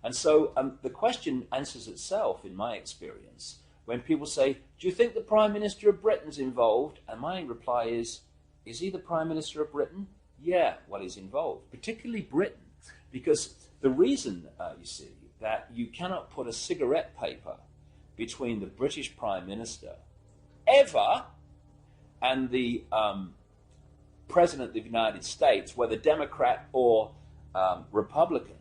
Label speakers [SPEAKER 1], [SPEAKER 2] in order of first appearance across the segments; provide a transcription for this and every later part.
[SPEAKER 1] And so the question answers itself, in my experience, when people say, do you think the Prime Minister of Britain's involved? And my reply is he the Prime Minister of Britain? Yeah, well, he's involved, particularly Britain, because the reason, you see, that you cannot put a cigarette paper between the British Prime Minister ever and the President of the United States, whether Democrat or Republican,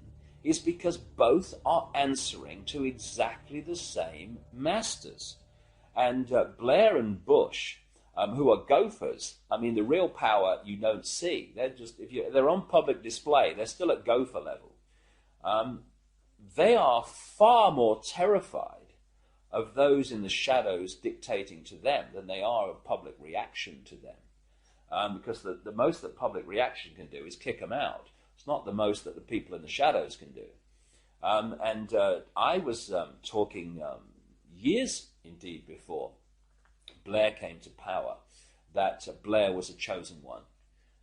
[SPEAKER 1] is because both are answering to exactly the same masters. And Blair and Bush, who are gophers, I mean, the real power you don't see. They're just, they're on public display, they're still at gopher level. They are far more terrified of those in the shadows dictating to them than they are of public reaction to them. Because the most that public reaction can do is kick them out. It's not the most that the people in the shadows can do. I was talking years, indeed, before Blair came to power, that Blair was a chosen one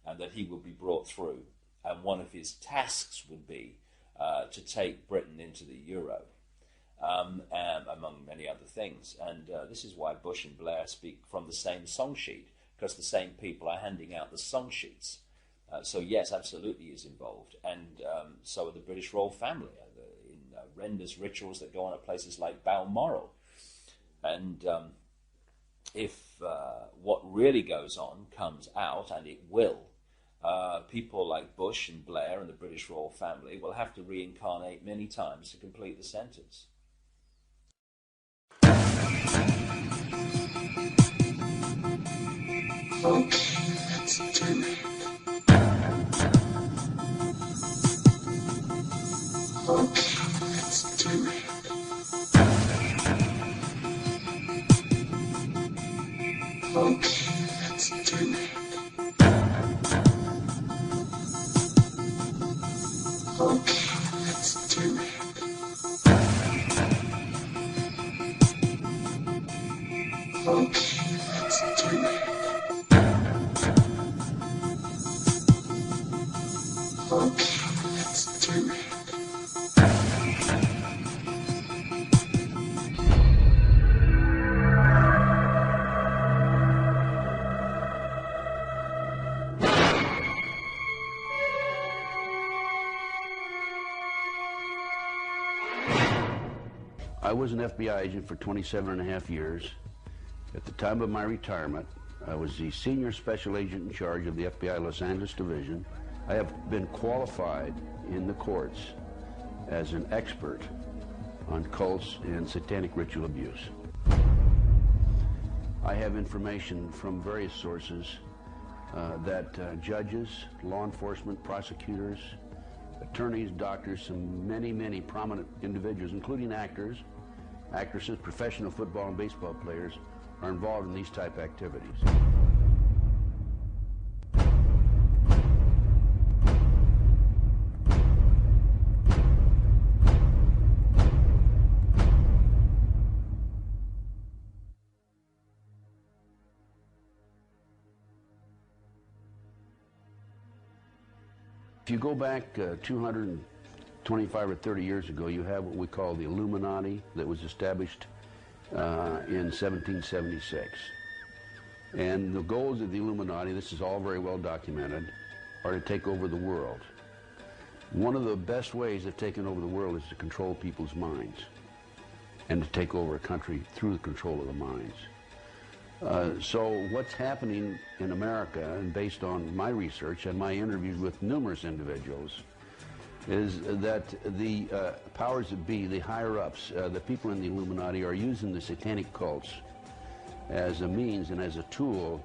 [SPEAKER 1] and that he would be brought through. And one of his tasks would be to take Britain into the euro, among many other things. And this is why Bush and Blair speak from the same song sheet, because the same people are handing out the song sheets. So yes, absolutely is involved. And so are the British royal family in horrendous rituals that go on at places like Balmoral. And if what really goes on comes out, and it will, people like Bush and Blair and the British royal family will have to reincarnate many times to complete the sentence.
[SPEAKER 2] I was an FBI agent for 27.5 years. At the time of my retirement, I was the senior special agent in charge of the FBI Los Angeles Division. I have been qualified in the courts as an expert on cults and satanic ritual abuse. I have information from various sources that judges, law enforcement, prosecutors, attorneys, doctors, and many prominent individuals, including actors, actresses, professional football and baseball players, are involved in these type activities. If you go back 225 or 30 years ago, you have what we call the Illuminati that was established in 1776. And the goals of the Illuminati, this is all very well documented, are to take over the world. One of the best ways of taking over the world is to control people's minds and to take over a country through the control of the minds. So what's happening in America, and based on my research and my interviews with numerous individuals, is that the powers that be, the higher-ups, the people in the Illuminati, are using the satanic cults as a means and as a tool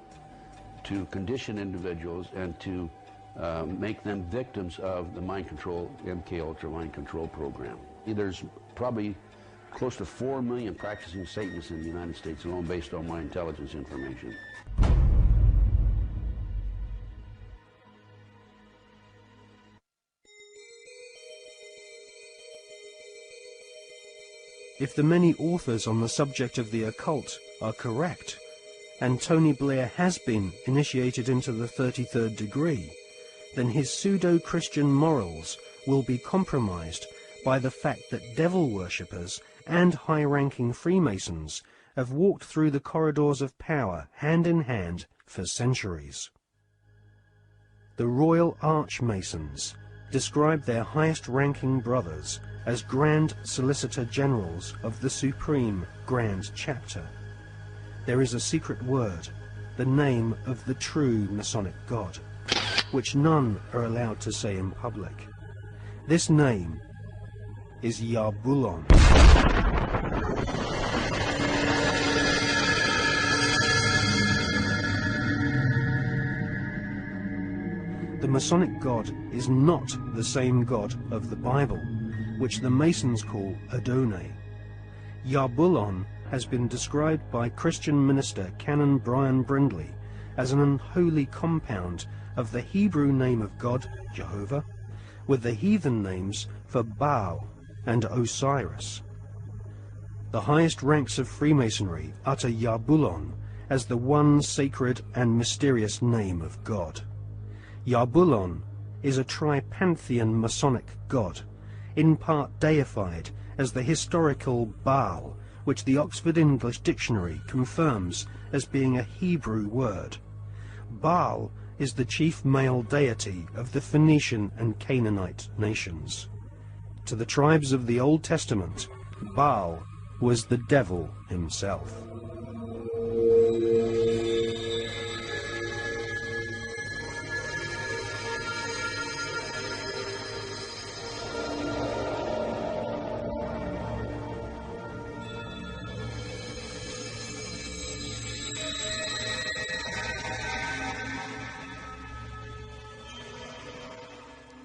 [SPEAKER 2] to condition individuals and to make them victims of the mind control, MK Ultra mind control program. There's probably close to 4 million practicing Satanists in the United States alone, based on my intelligence information.
[SPEAKER 3] If the many authors on the subject of the occult are correct, and Tony Blair has been initiated into the 33rd degree, then his pseudo-Christian morals will be compromised by the fact that devil worshippers and high-ranking Freemasons have walked through the corridors of power hand in hand for centuries. The Royal Archmasons describe their highest-ranking brothers as Grand Solicitor Generals of the Supreme Grand Chapter. There is a secret word, the name of the true Masonic God, which none are allowed to say in public. This name is Yarbulon. The Masonic God is not the same God of the Bible, which the Masons call Adonai. Yarbulon has been described by Christian minister Canon Brian Brindley as an unholy compound of the Hebrew name of God, Jehovah, with the heathen names for Baal and Osiris. The highest ranks of Freemasonry utter Yarbulon as the one sacred and mysterious name of God. Yarbulon is a tripantheon Masonic god, in part deified as the historical Baal, which the Oxford English Dictionary confirms as being a Hebrew word. Baal is the chief male deity of the Phoenician and Canaanite nations. To the tribes of the Old Testament, Baal was the devil himself.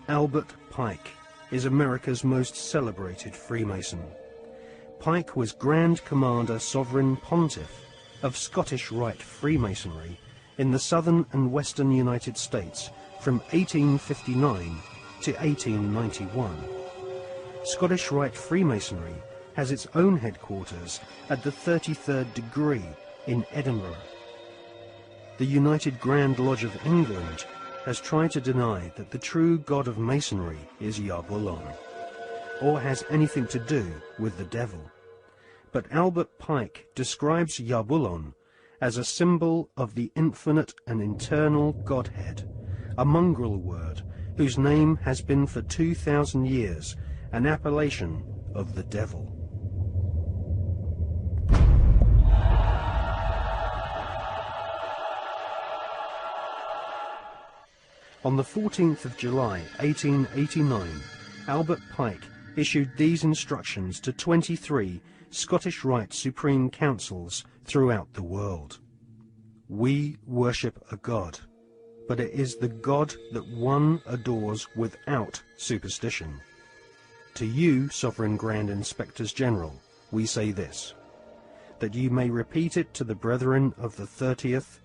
[SPEAKER 3] Albert Pike is America's most celebrated Freemason. Pike was Grand Commander Sovereign Pontiff of Scottish Rite Freemasonry in the southern and western United States from 1859 to 1891. Scottish Rite Freemasonry has its own headquarters at the 33rd degree in Edinburgh. The United Grand Lodge of England has tried to deny that the true god of Masonry is Yarbulon, or has anything to do with the devil. But Albert Pike describes Yarbulon as a symbol of the infinite and eternal Godhead, a mongrel word whose name has been for 2,000 years an appellation of the devil. On the 14th of July 1889, Albert Pike issued these instructions to 23 Scottish Rite Supreme Councils throughout the world. We worship a God, but it is the God that one adores without superstition. To you, Sovereign Grand Inspectors General, we say this, that you may repeat it to the brethren of the 30th,